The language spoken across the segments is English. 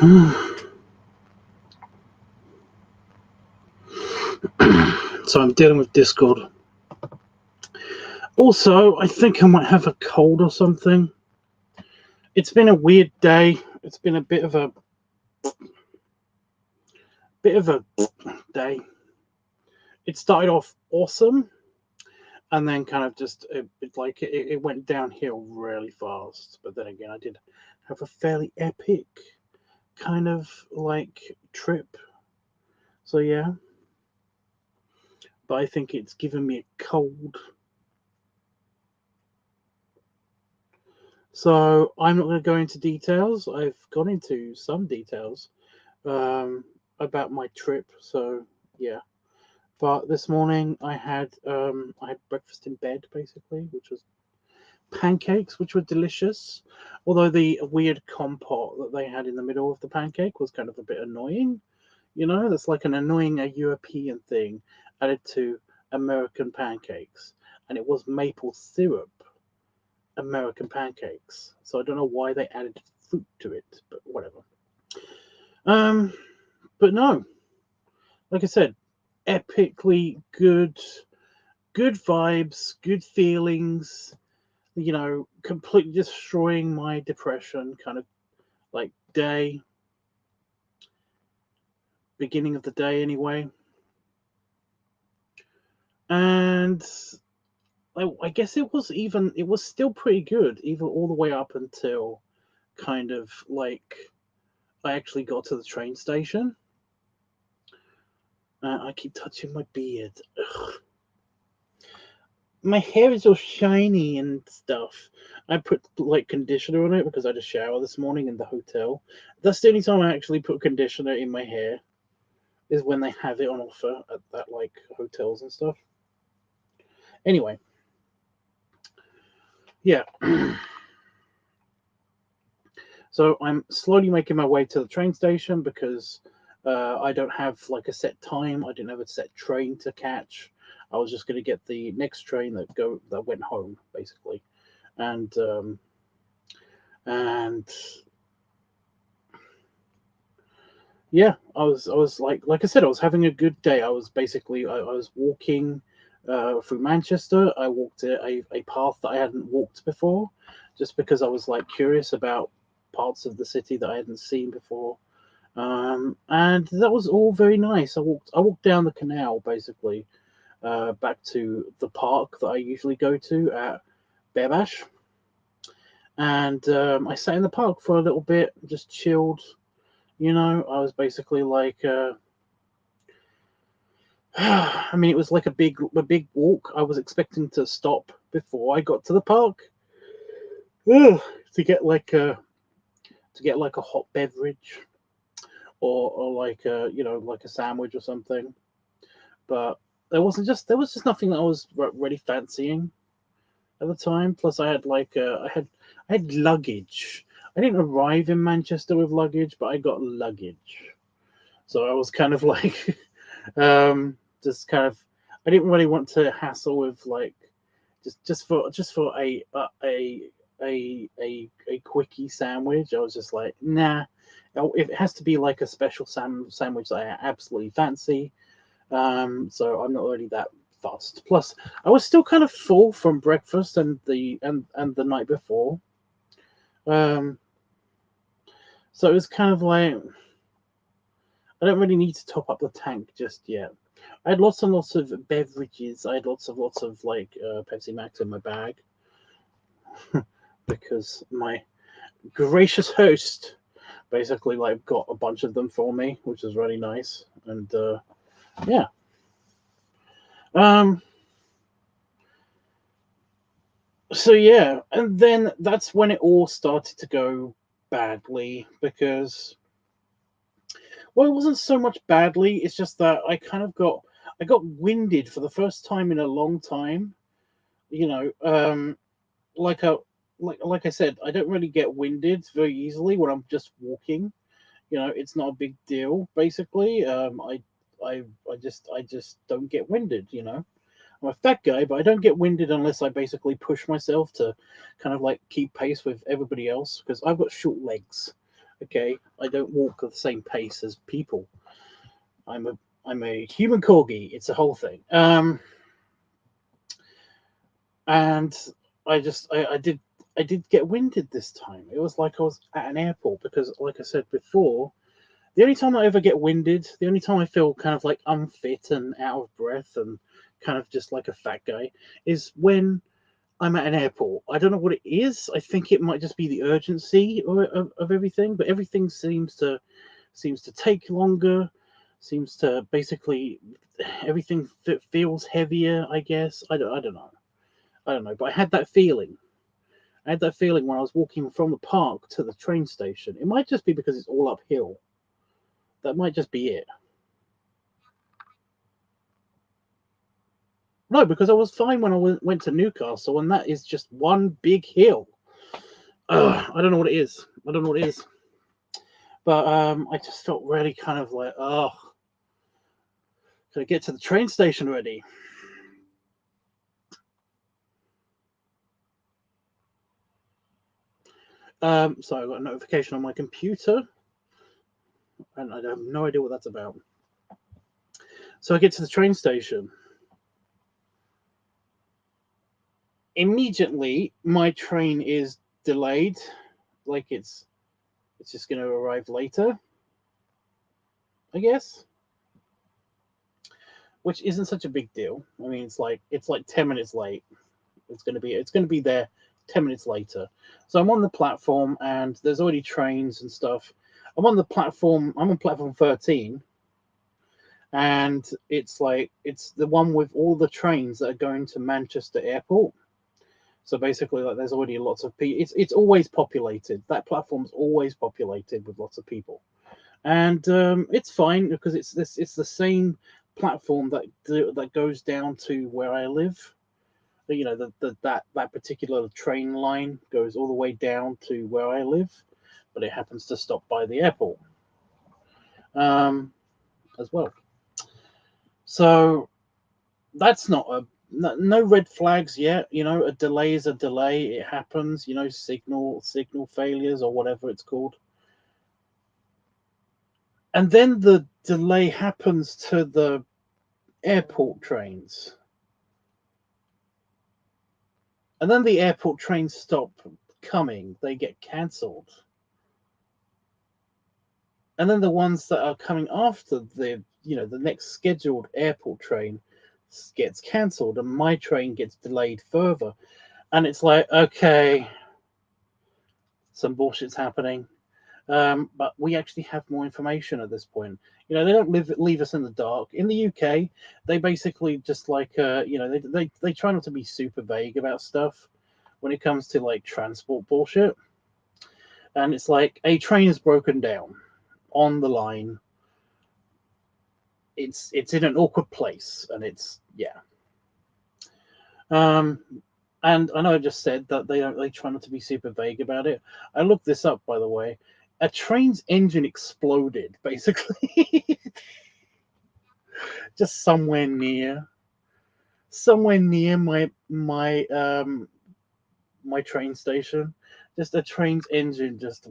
So I'm dealing with Discord. Also, I think I might have a cold or something. It's been a weird day. It's been a bit of a day. It started off awesome, and then kind of just it went downhill really fast. But then again, I did have a fairly epic kind of like trip. So yeah, but I think it's given me a cold. So I'm not going to go into details. I've gone into some details about my trip. So yeah, but this morning I had breakfast in bed basically, which was pancakes, which were delicious. Although the weird compote that they had in the middle of the pancake was kind of a bit annoying. You know, that's like an annoying European thing added to American pancakes, and it was maple syrup American pancakes. So I don't know why they added fruit to it, but whatever. Um, but no, like I said, epically good vibes, good feelings. You know, completely destroying my depression kind of like day, beginning of the day anyway. And I guess it was still pretty good, even all the way up until kind of like I actually got to the train station. I keep touching my beard. Ugh. My hair is all shiny and stuff. I put like conditioner on it because I had a shower this morning in the hotel. That's the only time I actually put conditioner in my hair, is when they have it on offer at like hotels and stuff. Anyway, yeah. So I'm slowly making my way to the train station because I don't have like a set time. I didn't have a set train to catch. I was just going to get the next train that went home basically, and and yeah, I was like I said, I was having a good day. I was walking through Manchester. I walked a path that I hadn't walked before, just because I was like curious about parts of the city that I hadn't seen before. And that was all very nice. I walked down the canal basically, back to the park that I usually go to at Bebash, and I sat in the park for a little bit, just chilled. You know, I was basically like, I mean, it was like a big walk. I was expecting to stop before I got to the park, ugh, to get like a hot beverage or like like a sandwich or something. But there was just nothing that I was really fancying at the time. Plus, I had luggage. I didn't arrive in Manchester with luggage, but I got luggage. So I was kind of like, just kind of, I didn't really want to hassle with like, just for a quickie sandwich. I was just like, nah. If it has to be like a special sandwich that I absolutely fancy, so I'm not really that fussed. Plus, I was still kind of full from breakfast and the night before. Um, so it was kind of like I don't really need to top up the tank just yet. I had lots and lots of beverages. I had lots of like Pepsi Max in my bag because my gracious host basically like got a bunch of them for me, which is really nice. And yeah. Um, so yeah, and then that's when it all started to go badly because, well, it wasn't so much badly. It's just that I got winded for the first time in a long time. You know, like a like I said, I don't really get winded very easily when I'm just walking. You know, it's not a big deal. Basically, I just don't get winded. You know, I'm a fat guy, but I don't get winded unless I basically push myself to kind of like keep pace with everybody else because I've got short legs. Okay, I don't walk at the same pace as people. I'm a human corgi. It's a whole thing. And I did get winded this time. It was like I was at an airport because, like I said before, the only time I ever get winded, the only time I feel kind of like unfit and out of breath and kind of just like a fat guy, is when I'm at an airport. I don't know what it is. I think it might just be the urgency of everything, but everything seems to take longer. Seems to basically everything feels heavier. I guess I don't know. I don't know, but I had that feeling. I had that feeling when I was walking from the park to the train station. It might just be because it's all uphill. That might just be it. No, because I was fine when I went to Newcastle, and that is just one big hill. I don't know what it is. I don't know what it is. But I just felt really kind of like, oh, can I get to the train station already? So I got a notification on my computer, and I have no idea what that's about. So I get to the train station. Immediately, my train is delayed, like it's just going to arrive later, I guess, which isn't such a big deal. I mean, it's like 10 minutes late. It's going to be there 10 minutes later. So I'm on the platform, and there's already trains and stuff. I'm on the platform. I'm on platform 13, and it's like it's the one with all the trains that are going to Manchester Airport. So basically, like there's already lots of people. It's always populated. That platform's always populated with lots of people, and it's fine because it's the same platform that goes down to where I live. You know, that particular train line goes all the way down to where I live, but it happens to stop by the airport um, as well. So that's not a no red flags yet. You know, a delay is a delay. It happens. You know, signal failures or whatever it's called. And then the delay happens to the airport trains, and then the airport trains stop coming. They get cancelled, and then the ones that are coming after the next scheduled airport train gets cancelled, and my train gets delayed further. And it's like, okay, some bullshit's happening. But we actually have more information at this point. You know, they don't leave us in the dark. In the UK, they basically just like they try not to be super vague about stuff when it comes to like transport bullshit. And it's like a train is broken down on the line. It's in an awkward place, and it's yeah. Um, and I know I just said that they try not to be super vague about it. I looked this up, by the way. A train's engine exploded, basically, just somewhere near my train station. Just a train's engine just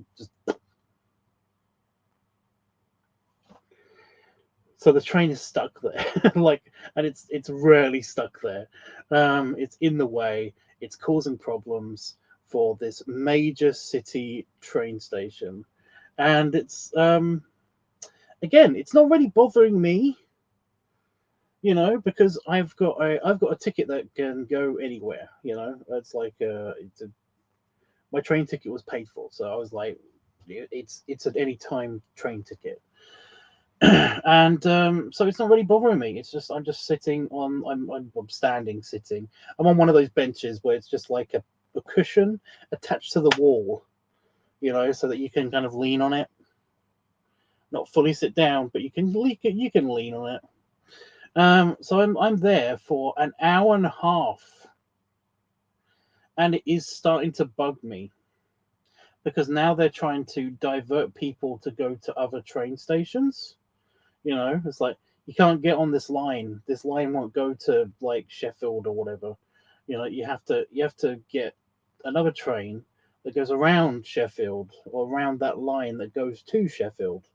so the train is stuck there, like, and it's really stuck there. It's in the way. It's causing problems for this major city train station, and it's again, it's not really bothering me, you know, because I've got a ticket that can go anywhere. You know, it's like my train ticket was paid for, so I was like, it's an any time train ticket. And so it's not really bothering me. It's just I'm just sitting on I'm standing sitting. I'm on one of those benches where it's just like a cushion attached to the wall, you know, so that you can kind of lean on it. Not fully sit down, but you can lean on it. So I'm there for an hour and a half, and it is starting to bug me because now they're trying to divert people to go to other train stations. You know, it's like you can't get on this line. This line won't go to like Sheffield or whatever. You know, you have to get another train, that goes around Sheffield or around that line that goes to Sheffield,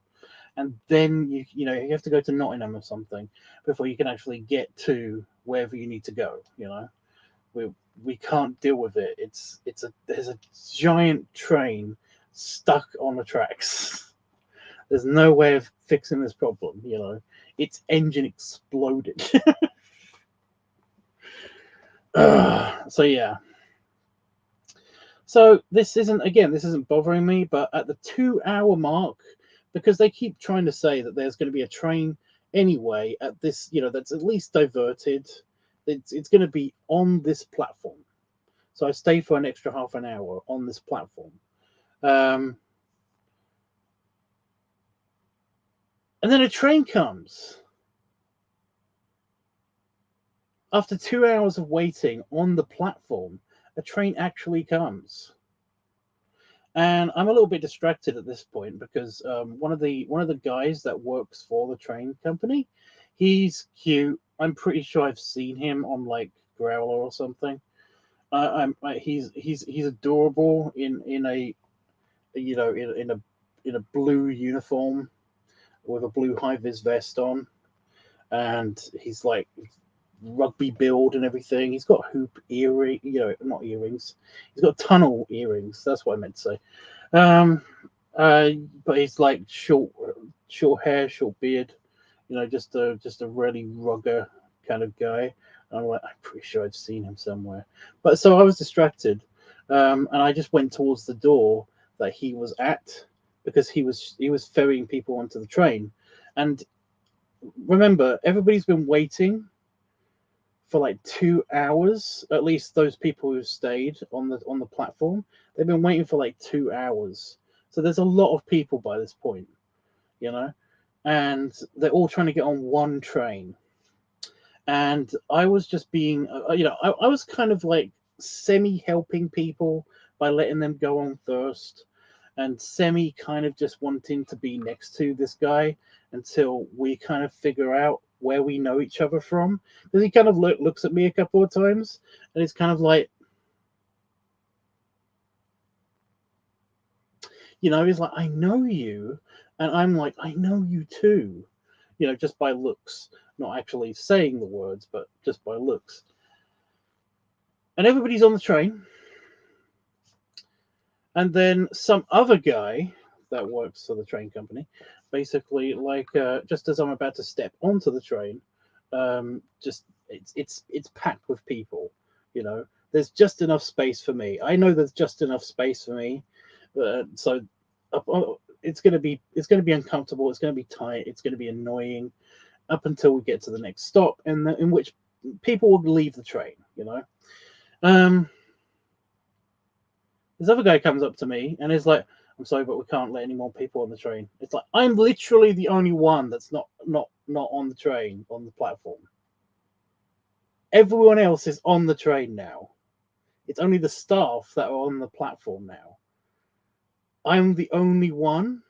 and then you have to go to Nottingham or something before you can actually get to wherever you need to go. We we can't deal with it. There's a giant train stuck on the tracks. There's no way of fixing this problem. Its engine exploded. So yeah. So this isn't bothering me, but at the 2 hour mark, because they keep trying to say that there's going to be a train anyway at this, that's at least diverted. It's going to be on this platform. So I stayed for an extra half an hour on this platform. And then a train comes. After 2 hours of waiting on the platform, a train actually comes. And I'm a little bit distracted at this point because one of the guys that works for the train company, he's cute. I'm pretty sure I've seen him on like Growler or something. He's adorable in a in a blue uniform with a blue high vis vest on, and he's like rugby build and everything. He's got hoop earring, not earrings. He's got tunnel earrings. That's what I meant to say. Um, but he's like short hair, short beard. Just a really rugged kind of guy. I'm pretty sure I've seen him somewhere. But so I was distracted, and I just went towards the door that he was at because he was ferrying people onto the train. And remember, everybody's been waiting for like 2 hours. At least those people who stayed on the platform, they've been waiting for like 2 hours. So there's a lot of people by this point, you know, and they're all trying to get on one train. And I was just being, I was kind of like semi helping people by letting them go on first, and semi kind of just wanting to be next to this guy until we kind of figure out where we know each other from. Because he kind of looks at me a couple of times, and it's kind of like, he's like, I know you, and I'm like, I know you too, just by looks, not actually saying the words, but just by looks. And everybody's on the train. And then some other guy that works for the train company, basically, like just as I'm about to step onto the train, just it's packed with people. There's just enough space for me. I know there's just enough space for me, so it's gonna be uncomfortable. It's gonna be tight. It's gonna be annoying up until we get to the next stop, and in which people will leave the train. Um, This other guy comes up to me and is like, "I'm sorry, but we can't let any more people on the train." It's like I'm literally the only one that's not on the train on the platform. Everyone else is on the train now. It's only the staff that are on the platform now. I'm the only one,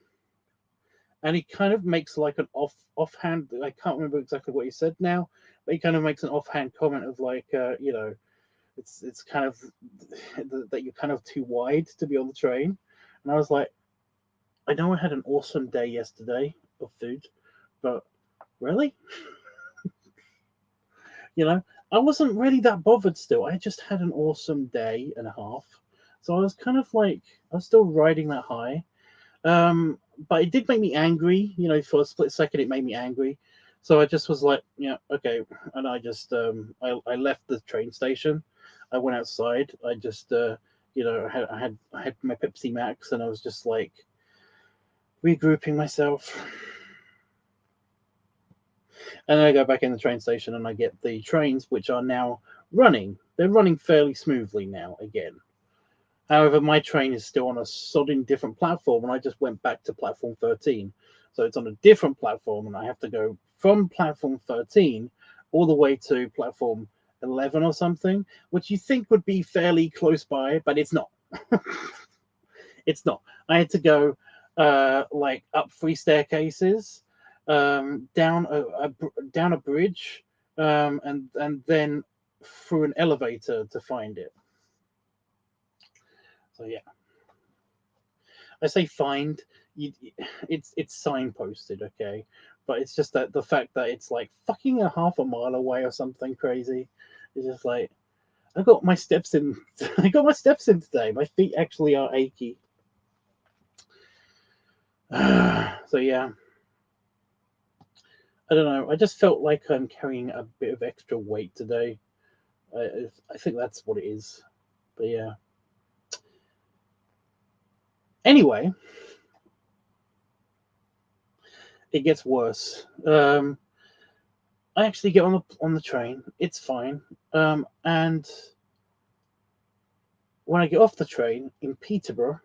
and he kind of makes like an offhand. I can't remember exactly what he said now, but he kind of makes an offhand comment of like, it's kind of that you're kind of too wide to be on the train. And I was like, I know I had an awesome day yesterday of food, but really? you know, I wasn't really that bothered still. I just had an awesome day and a half. So I was kind of like, I was still riding that high. But it did make me angry, for a split second, it made me angry. So I just was like, yeah, okay. And I just, I left the train station. I went outside. I just, I had my Pepsi Max, and I was just like regrouping myself. And then I go back in the train station and I get the trains, which are now running. They're running fairly smoothly now again. However, my train is still on a sodding different platform, and I just went back to platform 13. So it's on a different platform, and I have to go from platform 13 all the way to platform 11 or something, which you think would be fairly close by, but it's not. It's not. I had to go like up 3 staircases, down a bridge, and then through an elevator to find it. So yeah. I say find. It's signposted, okay, but it's just that the fact that it's like fucking a half a mile away or something crazy. It's just like I got my steps in. I got my steps in today. My feet actually are achy. So yeah, I don't know. I just felt like I'm carrying a bit of extra weight today. I think that's what it is. But yeah. Anyway, it gets worse. I actually get on the train. It's fine. And when I get off the train in Peterborough,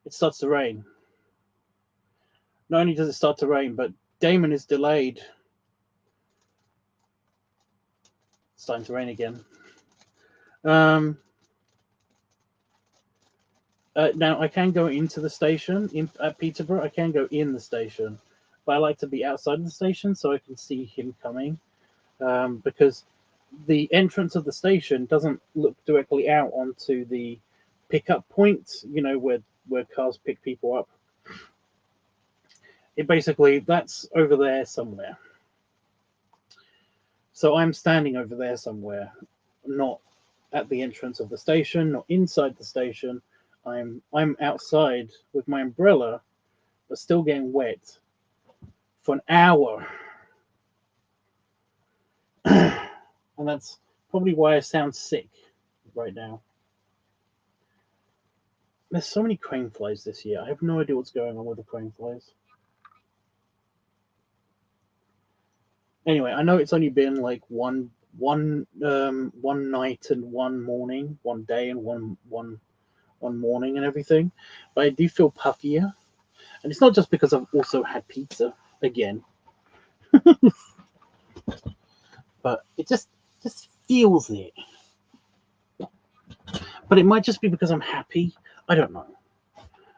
it starts to rain. Not only does it start to rain, but Damon is delayed. It's starting to rain again. Um, now I can go into the station at Peterborough. I can go in the station, but I like to be outside of the station so I can see him coming. Because the entrance of the station doesn't look directly out onto the pickup point. You know where cars pick people up. It basically that's over there somewhere. So I'm standing over there somewhere, not at the entrance of the station, not inside the station. I'm outside with my umbrella, but still getting wet for an hour. And that's probably why I sound sick right now. There's so many crane flies this year. I have no idea what's going on with the crane flies. Anyway, I know it's only been like one night and one morning, one day and one morning and everything, but I do feel puffier, and it's not just because I've also had pizza again, but it just feels it. But it might just be because I'm happy. I don't know.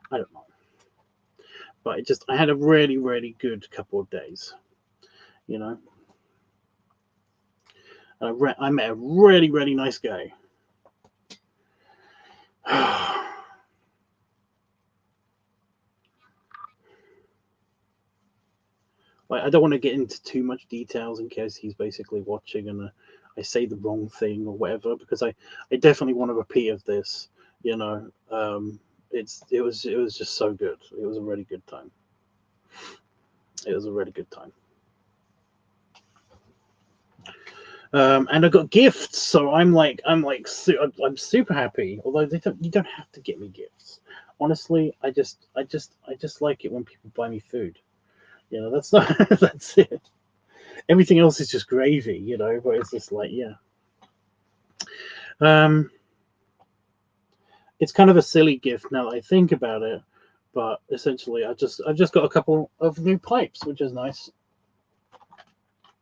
I don't know. But I had a really good couple of days, you know. I met a really nice guy. Like, I don't want to get into too much details in case he's basically watching and I say the wrong thing or whatever, because I definitely want a repeat of this. You know, it was just so good. It was a really good time. It was a really good time. And I got gifts, so I'm super happy. Although you don't have to get me gifts. Honestly, I just like it when people buy me food. You know, that's not that's it. Everything else is just gravy, you know. But it's just like, yeah. Um, it's kind of a silly gift now that I think about it, but essentially, I've just got a couple of new pipes, which is nice.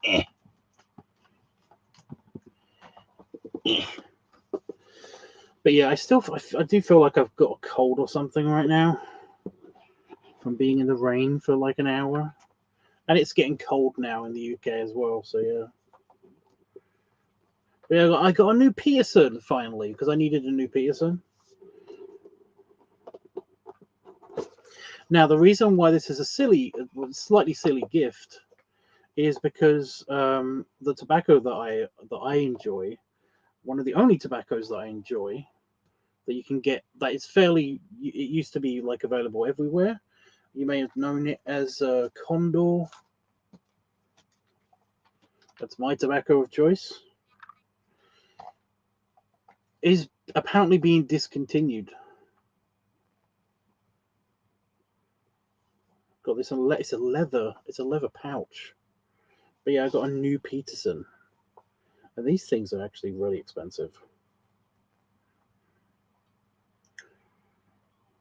Eh. Eh. But yeah, I do feel like I've got a cold or something right now from being in the rain for like an hour, and it's getting cold now in the UK as well. So yeah. Yeah, I got a new Peterson finally because I needed a new Peterson. Now, the reason why this is a slightly silly gift is because the tobacco that I enjoy, one of the only tobaccos that I enjoy that you can get that is fairly. It used to be like available everywhere. You may have known it as Condor. That's my tobacco of choice. Is apparently being discontinued. Got this. It's a leather pouch. But yeah, I got a new Peterson, and these things are actually really expensive.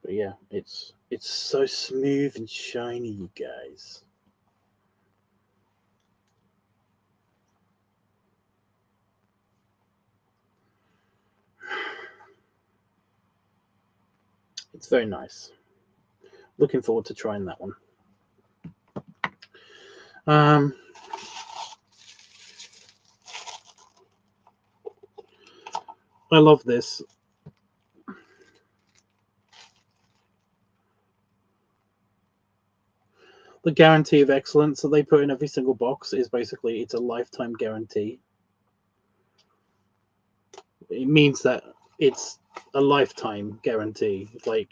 But yeah, it's so smooth and shiny, you guys. It's very nice. Looking forward to trying that one. Um, I love this. the guarantee of excellence that they put in every single box is basically it's a lifetime guarantee. It means that it's a lifetime guarantee. You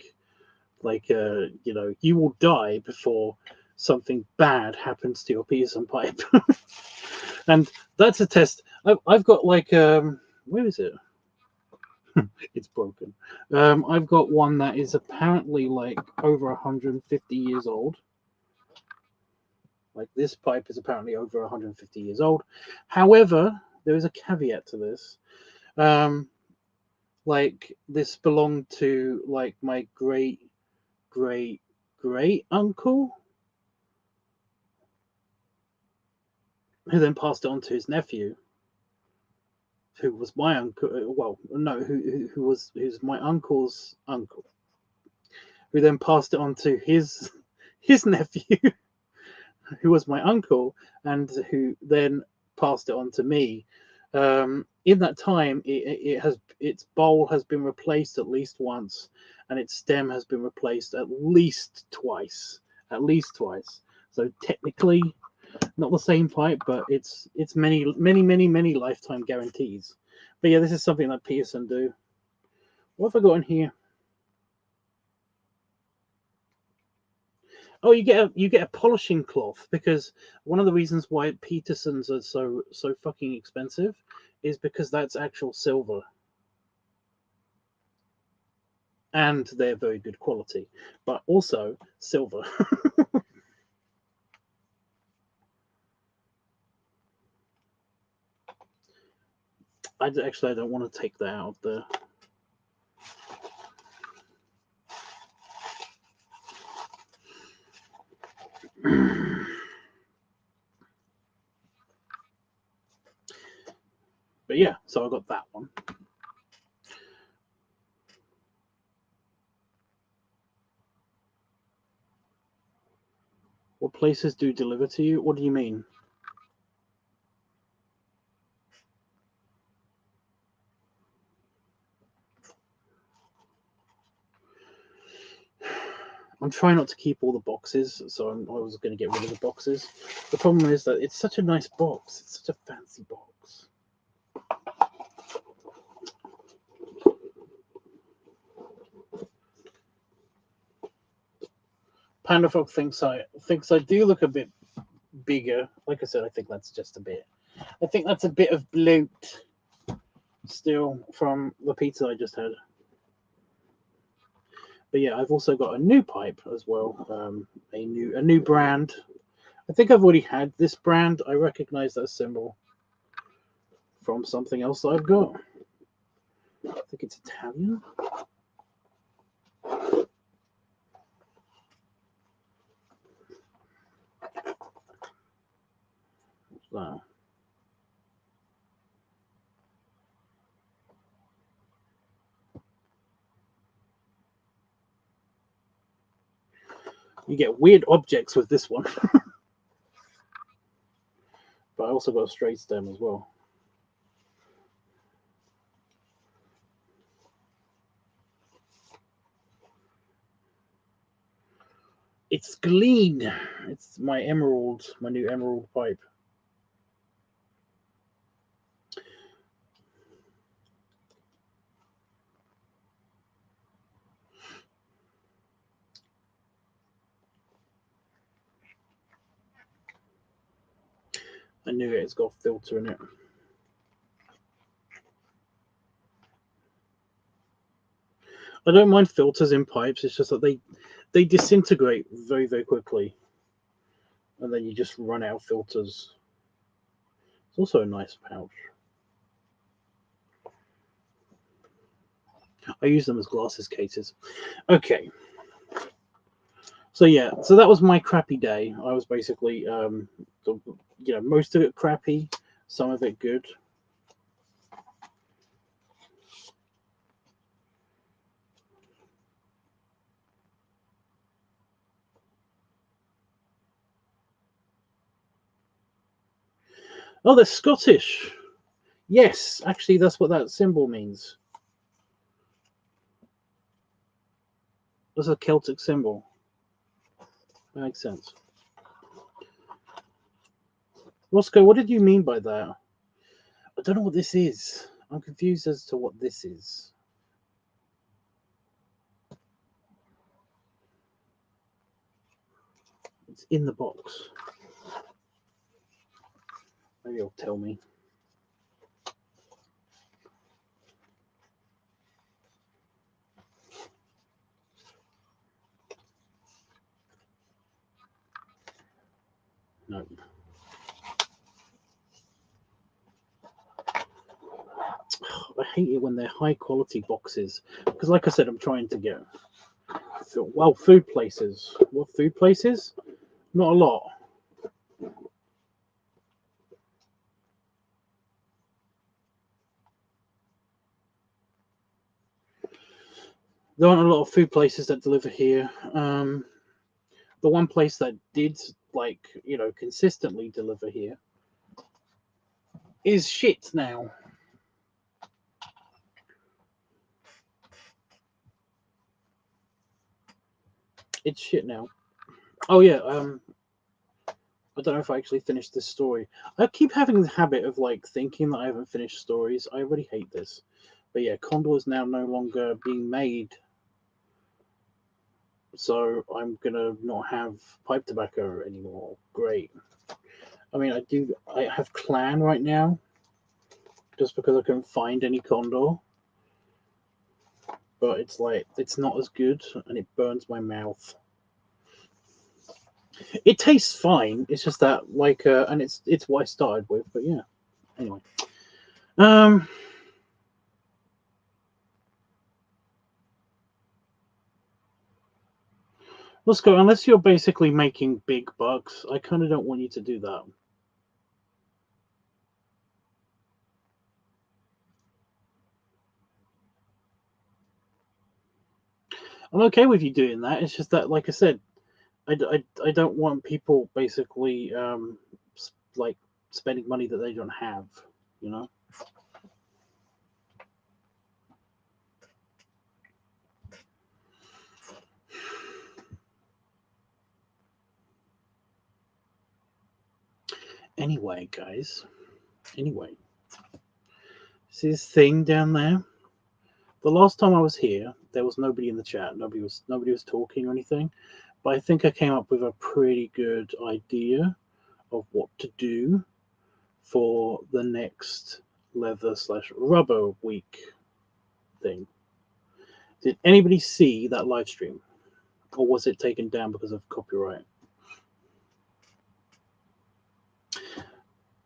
know, you will die before something bad happens to your Peterson pipe. And that's a test. I've got like where is it? It's broken. I've got one that is apparently like over 150 years old. Like this pipe is apparently over 150 years old. However, there is a caveat to this. Like this belonged to like my great uncle, who then passed it on to his nephew, who was my uncle. Well, no, who's my uncle's uncle, who then passed it on to his nephew, who was my uncle, and who then passed it on to me. In that time, its bowl has been replaced at least once, and its stem has been replaced at least twice. At least twice. So technically, not the same pipe, but it's many lifetime guarantees. But yeah, this is something that Peterson do. What have I got in here? Oh, you get a polishing cloth, because one of the reasons why Petersons are so fucking expensive is because that's actual silver, and they're very good quality, but also silver. I don't want to take that out of the. But yeah, so I got that one. What places do deliver to you? What do you mean? I'm trying not to keep all the boxes, so I was going to get rid of the boxes. The problem is that it's such a nice box. It's such a fancy box. Panda Frog thinks I do look a bit bigger. Like I said, I think that's just a bit. I think that's a bit of bloat still from the pizza I just had. But yeah, I've also got a new pipe as well. A new brand. I think I've already had this brand. I recognize that symbol from something else that I've got. I think it's Italian. What's that? You get weird objects with this one. But I also got a straight stem as well. It's clean. It's my new emerald pipe. I knew it's got a filter in it. I don't mind filters in pipes. It's just that they disintegrate very, very quickly, and then you just run out of filters. It's also a nice pouch. I use them as glasses cases. Okay. So yeah, so that was my crappy day. I was basically, most of it crappy, some of it good. Oh, they're Scottish. Yes, actually, that's what that symbol means. That's a Celtic symbol. That makes sense. Roscoe, what did you mean by that? I don't know what this is. I'm confused as to what this is. It's in the box. Maybe it'll tell me. No. I hate it when they're high quality boxes because, like I said, I'm trying to get well food places. What food places? Not a lot. There aren't a lot of food places that deliver here. The one place that did, like, consistently deliver here is shit now. It's shit now. Oh yeah. I don't know if I actually finished this story. I keep having the habit of like thinking that I haven't finished stories. I really hate this. But yeah, Condor is now no longer being made. So I'm gonna not have pipe tobacco anymore. Great. I mean, I have Clan right now, just because I couldn't find any Condor. But it's like it's not as good, and it burns my mouth. It tastes fine. It's just that and it's what I started with. But yeah. Anyway. Let's go. Unless you're basically making big bucks, I kind of don't want you to do that. I'm okay with you doing that. It's just that, like I said, I don't want people basically like spending money that they don't have, you know. Anyway, guys. Anyway, see this thing down there? The last time I was here, there was nobody in the chat. Nobody was talking or anything. But I think I came up with a pretty good idea of what to do for the next leather/rubber week thing. Did anybody see that live stream? Or was it taken down because of copyright?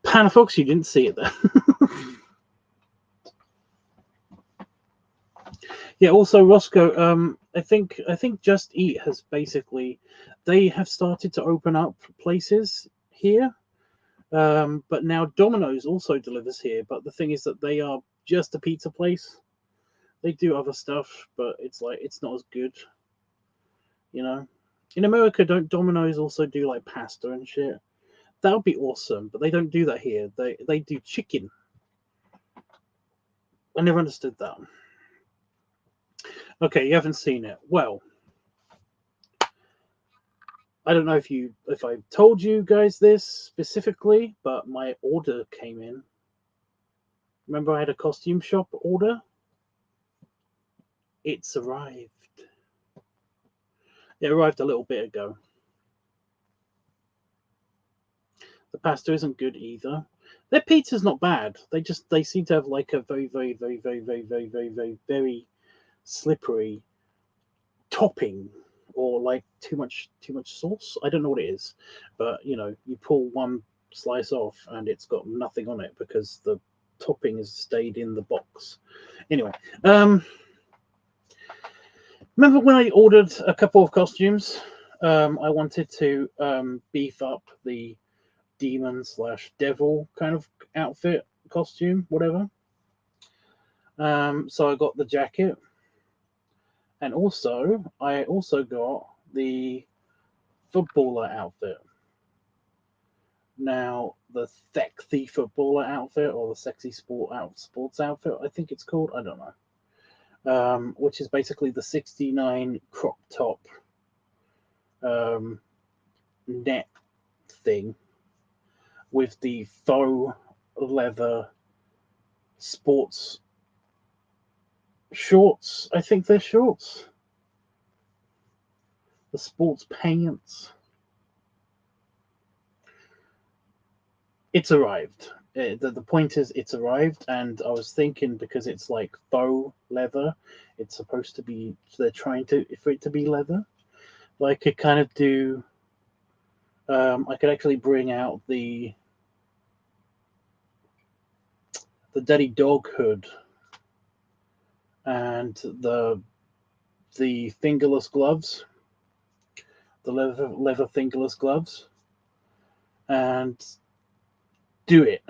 Panafox, you didn't see it then. Yeah, also Roscoe, I think Just Eat has basically, they have started to open up places here. But now Domino's also delivers here, but the thing is that they are just a pizza place. They do other stuff, but it's like it's not as good. You know? In America, don't Domino's also do like pasta and shit? That would be awesome, but they don't do that here. They do chicken. I never understood that. Okay, you haven't seen it. Well, I don't know if I told you guys this specifically, but my order came in. Remember I had a costume shop order? It's arrived. It arrived a little bit ago. The pasta isn't good either. Their pizza's not bad. They seem to have like a very, very, very, very, very, very, very, very, very slippery topping, or like too much sauce. I don't know what it is, but you pull one slice off and it's got nothing on it because the topping has stayed in the box. Anyway, remember when I ordered a couple of costumes? I wanted to beef up the demon/devil kind of outfit costume, whatever. So I got the jacket, and I also got the footballer outfit. Now the sexy footballer outfit, or the sexy sports outfit, I think it's called. I don't know. Which is basically the '69 crop top net thing. with the faux leather sports shorts. I think they're shorts. The sports pants. It's arrived. The point is, it's arrived, and I was thinking because it's like faux leather, it's supposed to be. They're trying to for it to be leather. But I could kind of do. I could actually bring out the Daddy Dog hood and the fingerless gloves, the leather fingerless gloves, and do it.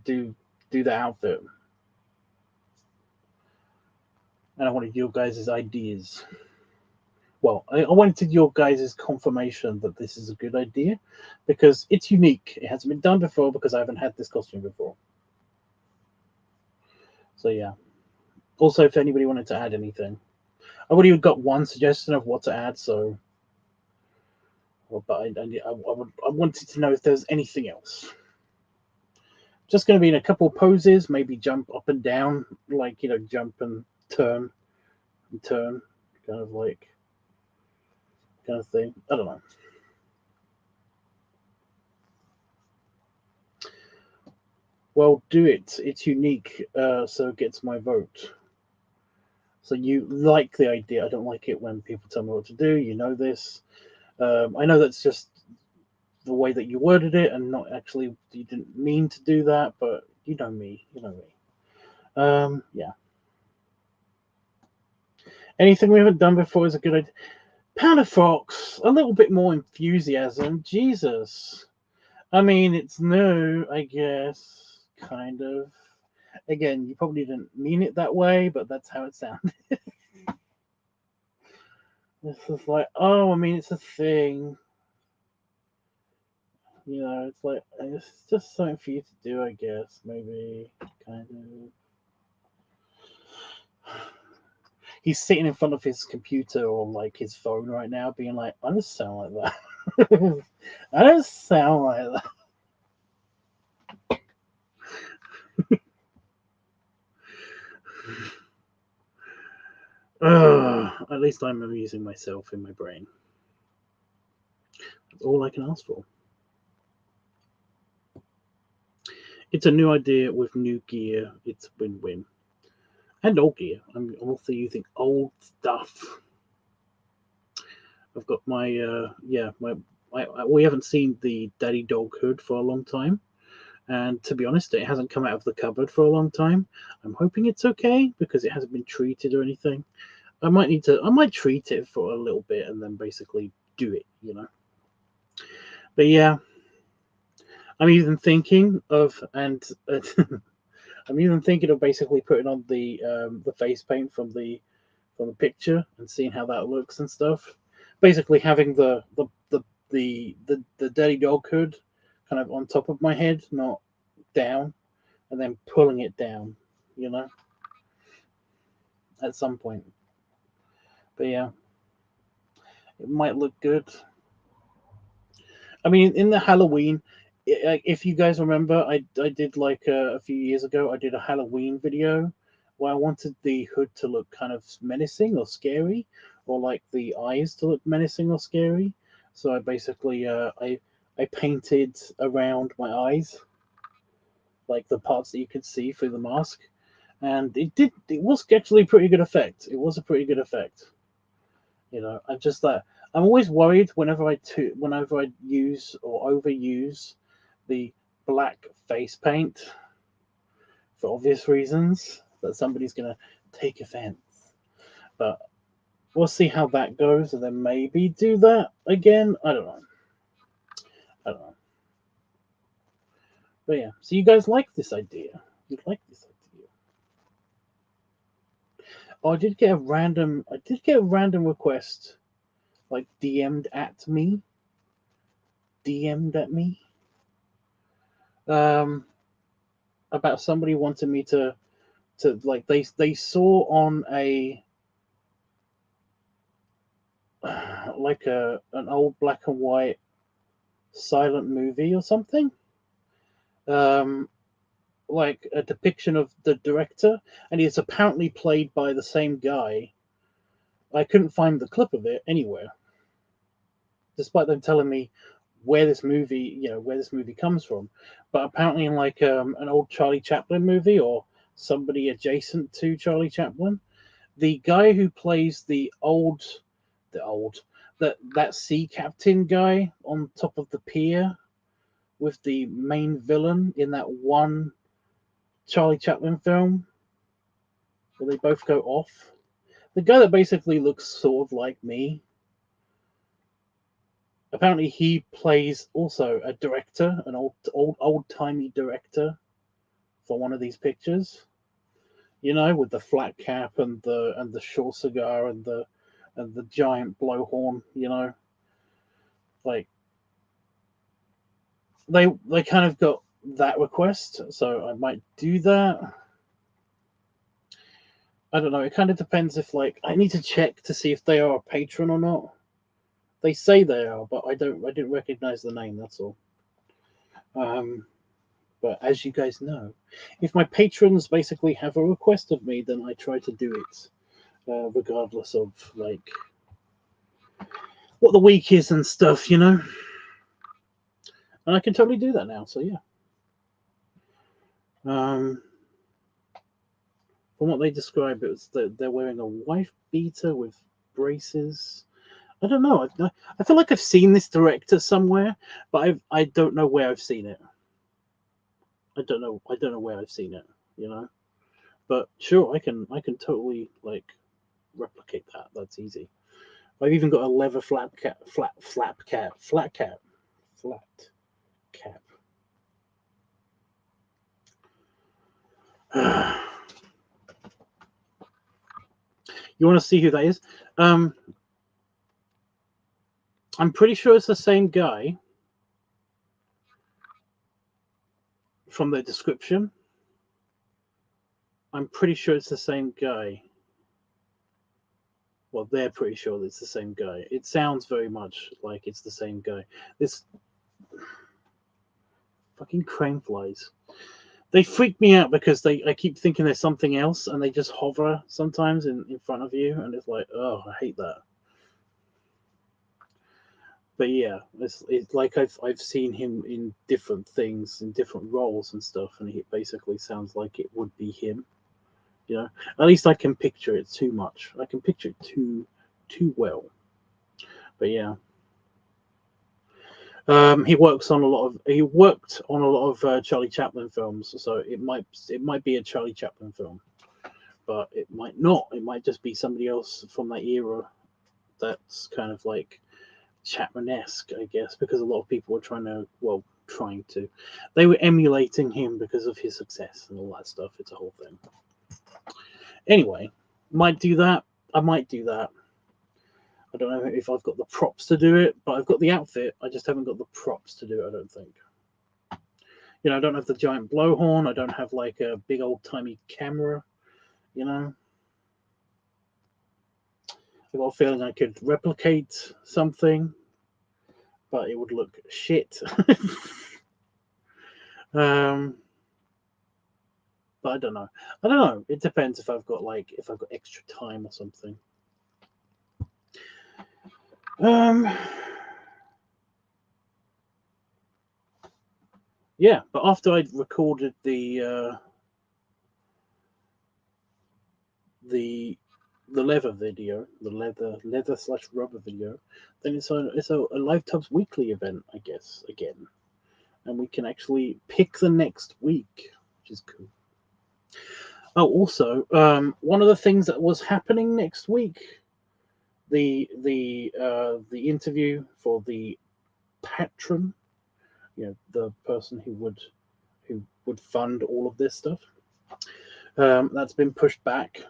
Do the outfit. And I wanted your guys' ideas. Well, I wanted your guys' confirmation that this is a good idea because it's unique. It hasn't been done before because I haven't had this costume before. So yeah. Also, if anybody wanted to add anything, I've already got one suggestion of what to add. So, but I wanted to know if there's anything else. Just going to be in a couple poses, maybe jump up and down, like jump and turn, kind of like kind of thing. I don't know. Well, do it. It's unique, so it gets my vote. So you like the idea. I don't like it when people tell me what to do. You know this. I know that's just the way that you worded it, and not actually you didn't mean to do that, but you know me. You know me. Yeah. Anything we haven't done before is a good idea. Panda Fox, a little bit more enthusiasm. Jesus. I mean, it's new, I guess. Kind of. Again, you probably didn't mean it that way, but that's how it sounded. It's just like, oh, I mean, it's a thing. It's like, it's just something for you to do, I guess. Maybe, kind of. He's sitting in front of his computer or like his phone right now, being like, I don't sound like that. I don't sound like that. At least I'm amusing myself in my brain. That's all I can ask for. It's a new idea with new gear. It's win-win. And old gear. I'm also using old stuff. I've got my we haven't seen the Daddy Dog hood for a long time, and to be honest, it hasn't come out of the cupboard for a long time. I'm hoping it's okay because it hasn't been treated or anything. I might treat it for a little bit and then basically do it. But yeah, I'm even thinking of I'm even thinking of basically putting on the face paint from the picture and seeing how that looks and stuff. Basically, having the Daddy Dog hood kind of on top of my head, not down, and then pulling it down. You know, at some point. But yeah, it might look good. I mean, in the Halloween, if you guys remember, I did like a few years ago, I did a Halloween video where I wanted the hood to look kind of menacing or scary, or like the eyes to look menacing or scary. So I basically I painted around my eyes, like the parts that you could see through the mask, and it was actually a pretty good effect. It was a pretty good effect. I just that I'm always worried whenever I use or overuse the black face paint for obvious reasons that somebody's gonna take offense. But we'll see how that goes, and then maybe do that again. I don't know. I don't know. But yeah, so you guys like this idea? You like this idea? Oh, I did get a random request, like DM'd at me, um, about somebody wanting me to like they saw on a like an old black and white silent movie or something, like a depiction of the director, and it's apparently played by the same guy. I couldn't find the clip of it anywhere, despite them telling me where this movie comes from. But apparently, in like an old Charlie Chaplin movie or somebody adjacent to Charlie Chaplin, the guy who plays the old that sea captain guy on top of the pier with the main villain in that one Charlie Chaplin film where they both go off. The guy that basically looks sort of like me. Apparently, he plays also a director, an old timey director for one of these pictures. You know, with the flat cap and the short cigar and the giant blowhorn. You know, like they kind of got that request, so I might do that. I don't know. It kind of depends if like I need to check to see if they are a patron or not. They say they are, but I didn't recognize the name. That's all. Um, but as you guys know, if my patrons basically have a request of me, then I try to do it, regardless of like what the week is and stuff, you know. And I can totally do that now. So yeah. Um, from what they describe, it was that they're wearing a wife beater with braces. I don't know. I feel like I've seen this director somewhere, but I don't know where I've seen it. I don't know. I don't know where I've seen it. You know. But sure, I can totally like replicate that. That's easy. I've even got a leather flat cap. You want to see who that is? I'm pretty sure it's the same guy from the description. I'm pretty sure it's the same guy. Well, they're pretty sure it's the same guy. It sounds very much like it's the same guy. This fucking crane flies. They freak me out because I keep thinking there's something else and they just hover sometimes in front of you and it's like, oh, I hate that. But yeah, it's like I've seen him in different things, in different roles and stuff, and it basically sounds like it would be him. You know, at least I can picture it too much. I can picture it too well. But yeah, he worked on a lot of Charlie Chaplin films, so it might be a Charlie Chaplin film, but it might not. It might just be somebody else from that era that's kind of like Chapman-esque, I guess, because a lot of people were they were emulating him because of his success and all that stuff. It's a whole thing. Anyway, might do that. I might do that. I don't know if I've got the props to do it, but I've got the outfit. I just haven't got the props to do it, I don't think. You know, I don't have the giant blowhorn. I don't have like a big old timey camera, you know. I've got a feeling I could replicate something, but it would look shit. But I don't know. It depends if I've got extra time or something. Yeah, but after I'd recorded the leather video, the leather/rubber video, then it's a LiveTUBBSqickie event, I guess, again, and we can actually pick the next week, which is cool. Oh, also, one of the things that was happening next week, the interview for the patron, you know, the person who would fund all of this stuff, that's been pushed back.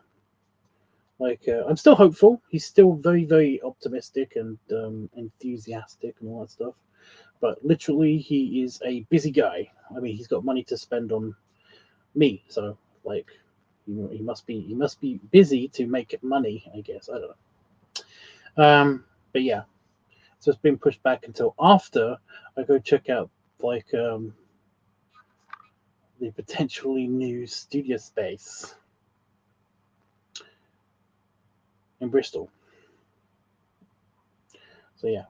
Like, I'm still hopeful. He's still very, very optimistic and enthusiastic and all that stuff. But literally, he is a busy guy. I mean, he's got money to spend on me, so like, he must be busy to make money, I guess. I don't know. But yeah, so it's been pushed back until after I go check out like the potentially new studio space in Bristol. So yeah.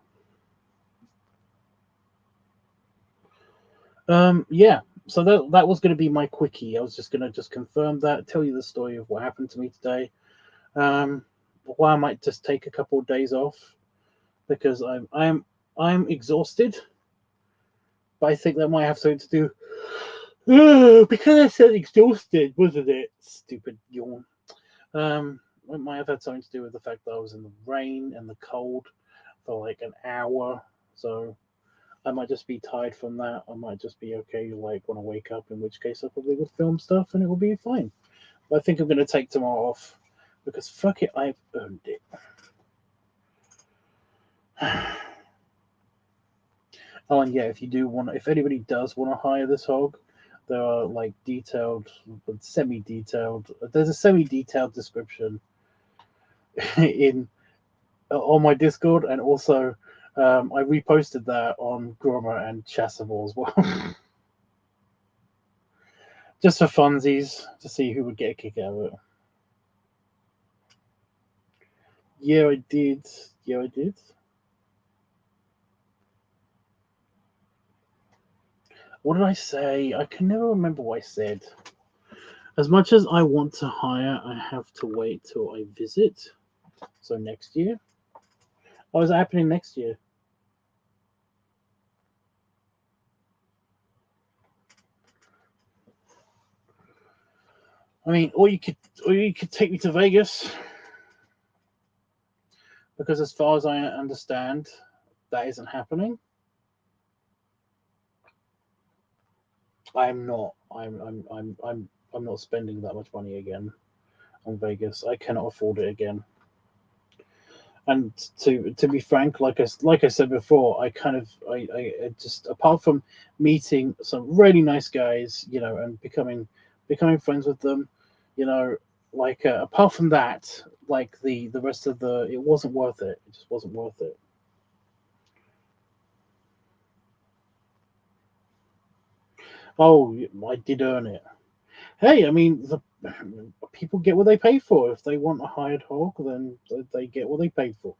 Yeah. So that was going to be my quickie. I was just going to just confirm that, tell you the story of what happened to me today. Why I might just take a couple of days off because I'm exhausted. But I think that might have something to do. Because I said exhausted, wasn't it? Stupid yawn. It might have had something to do with the fact that I was in the rain and the cold for like an hour. So I might just be tired from that. I might just be okay, like when I wake up, in which case I probably would film stuff and it will be fine. But I think I'm going to take tomorrow off because fuck it, I've earned it. Oh, and yeah, if anybody does want to hire this hog, there are like detailed, semi-detailed. There's a semi-detailed description in on my Discord, and also I reposted that on Grommer and Chasuble as well, just for funsies to see who would get a kick out of it. Yeah, I did. Yeah, I did. What did I say? I can never remember what I said. As much as I want to hire, I have to wait till I visit. So next year. Oh, is it happening next year? I mean, or you could take me to Vegas, because as far as I understand, that isn't happening. I'm not. I'm not spending that much money again on Vegas. I cannot afford it again. And to be frank, like I said before, I just, apart from meeting some really nice guys, and becoming friends with them, you know, apart from that, like the rest of it wasn't worth it. It just wasn't worth it. Oh, I did earn it. Hey, I mean, the people get what they pay for. If they want a hired hog, then they get what they paid for.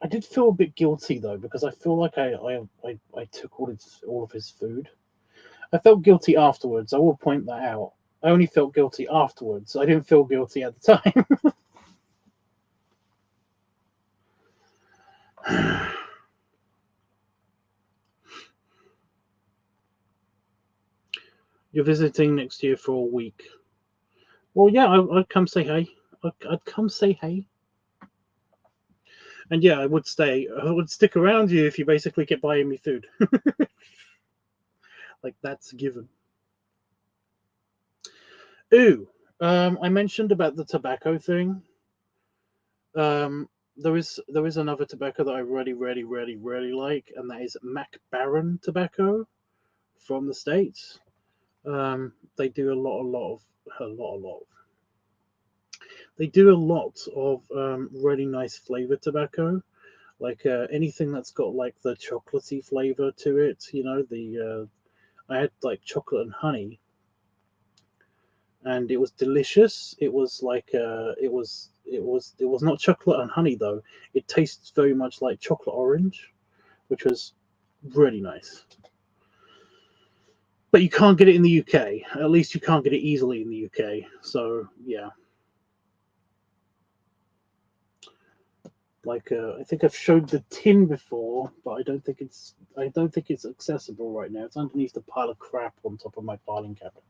I did feel a bit guilty though, because I feel like I took all of his food. I felt guilty afterwards. I will point that out. I only felt guilty afterwards. I didn't feel guilty at the time. You're visiting next year for a week. Well, yeah, I'd come say hey. I'd come say hey. And yeah, I would stay. I would stick around you if you basically kept buying me food. Like, that's a given. Ooh, I mentioned about the tobacco thing. There is another tobacco that I really, really, really, really like, and that is Mac Baron tobacco from the States. They do a lot. They do a lot of really nice flavored tobacco, like anything that's got like the chocolatey flavor to it. I had like chocolate and honey, and it was delicious. It was not chocolate and honey though. It tastes very much like chocolate orange, which was really nice. But you can't get it in the UK. At least you can't get it easily in the UK. So yeah, I think I've showed the tin before, but I don't think it's accessible right now. It's underneath the pile of crap on top of my filing cabinet.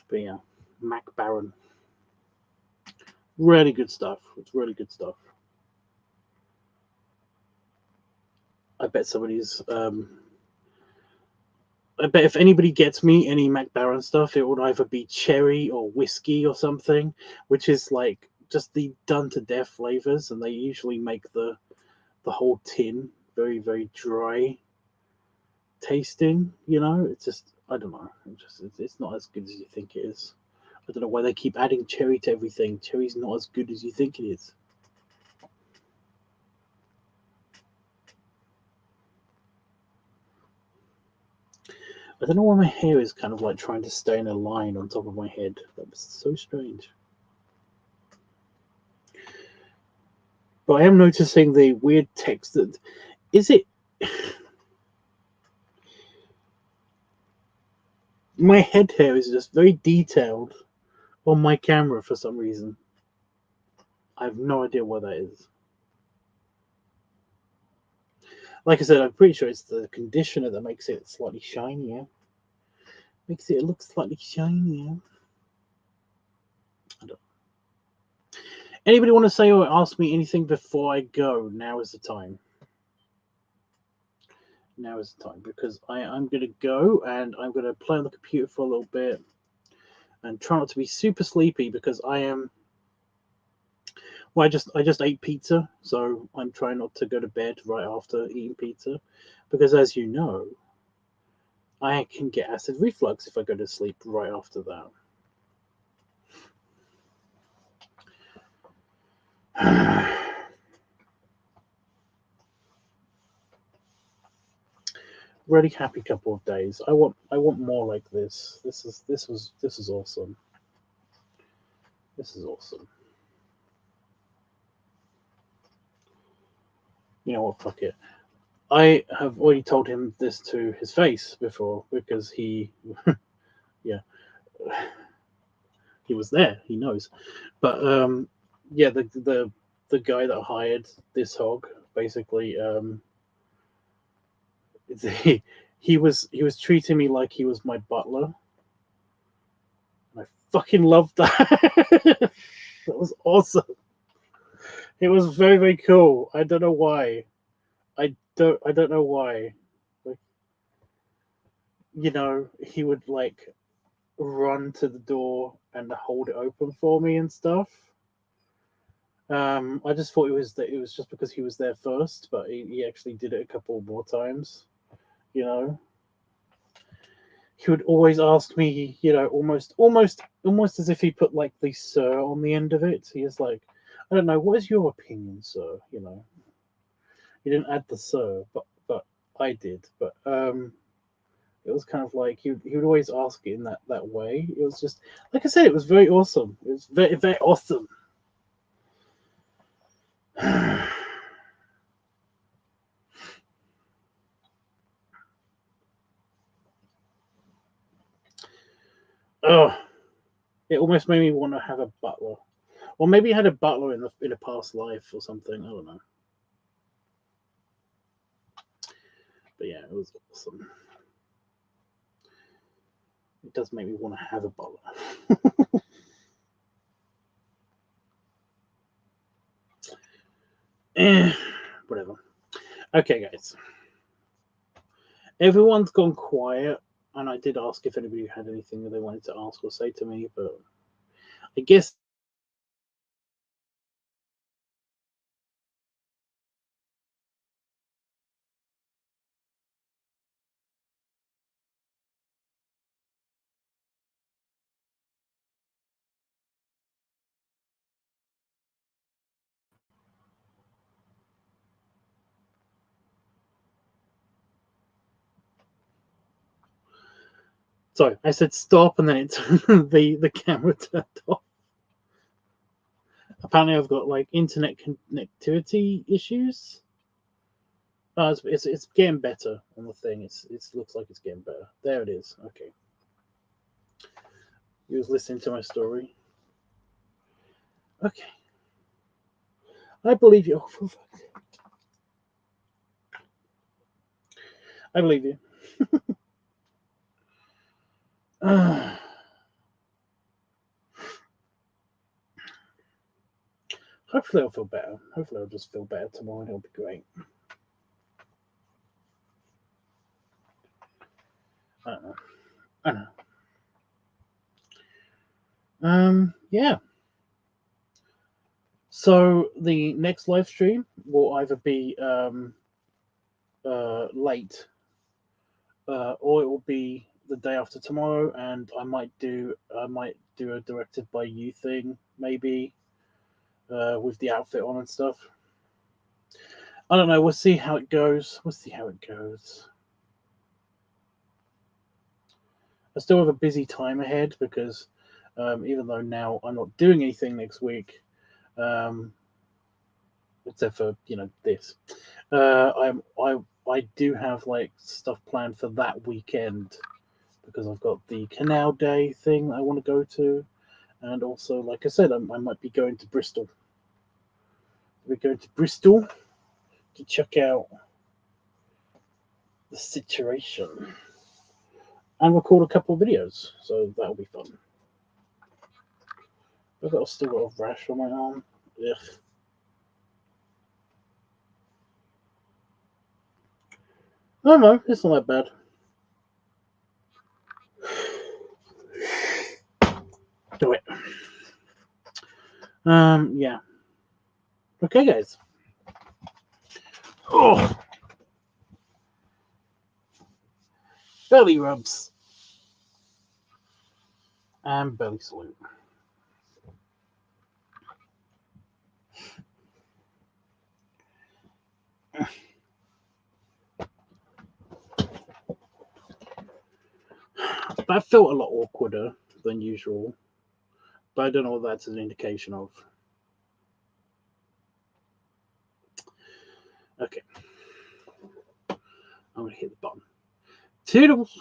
But yeah, Mac Baron, really good stuff. It's really good stuff. I bet somebody's. I bet if anybody gets me any Mac Baron stuff, it would either be cherry or whiskey or something, which is like just the done to death flavors, and they usually make the whole tin very, very dry tasting. It's just, I don't know. It's not as good as you think it is. I don't know why they keep adding cherry to everything. Cherry's not as good as you think it is. I don't know why my hair is kind of like trying to stay in a line on top of my head. That's so strange. But I am noticing the weird text that... Is it... My head hair is just very detailed on my camera for some reason. I have no idea what that is. Like I said, I'm pretty sure it's the conditioner that makes it slightly shinier. Makes it look slightly shinier. I don't... Anybody want to say or ask me anything before I go? Now is the time. Now is the time, because I'm going to go and I'm going to play on the computer for a little bit and try not to be super sleepy, because I am... Well, I just ate pizza, so I'm trying not to go to bed right after eating pizza, because as you know, I can get acid reflux if I go to sleep right after that. Really happy couple of days. I want more like this. This is awesome. This is awesome. You know what? Fuck it. I have already told him this to his face before, because he, yeah, he was there. He knows. But yeah, the guy that hired this hog basically, he was treating me like he was my butler. I fucking loved that. That was awesome. It was very, very cool. I don't know why. I don't know why. Like, you know, he would like run to the door and hold it open for me and stuff. I just thought it was just because he was there first, but he actually did it a couple more times. You know, he would always ask me, you know, almost as if he put like the sir on the end of it. He is like, I don't know, what is your opinion, sir? You know, he didn't add the sir, but I did. But it was kind of like he would always ask it in that way. It was just, like I said, it was very awesome. It was very, very awesome. Oh, it almost made me want to have a butler, or maybe he had a butler in a past life or something. I don't know. But yeah, it was awesome. It does make me want to have a butler. Whatever. Okay, guys. Everyone's gone quiet, and I did ask if anybody had anything that they wanted to ask or say to me, but I guess. Sorry, I said stop, and then it the camera turned off. Apparently, I've got like internet connectivity issues. Oh, it's getting better on the thing. It looks like it's getting better. There it is. Okay. You was listening to my story. Okay. I believe you. I believe you. Hopefully I'll feel better. Hopefully I'll just feel better tomorrow and it'll be great. I don't know. I don't know. Yeah. So the next live stream will either be late, or it will be the day after tomorrow, and I might do a directed by you thing maybe, with the outfit on and stuff. I don't know. We'll see how it goes. I still have a busy time ahead because even though now I'm not doing anything next week, except for this, I do have like stuff planned for that weekend because I've got the Canal Day thing I want to go to, and also, like I said, I might be going to Bristol. We're going to Bristol to check out the situation and record a couple of videos, so that'll be fun. I've still got a rash on my arm. Ugh. Oh no, it's not that bad. Do it. Yeah. Okay, guys. Oh, belly rubs and belly salute. That felt a lot awkwarder than usual, but I don't know what that's an indication of. Okay. I'm going to hit the button. Toodles!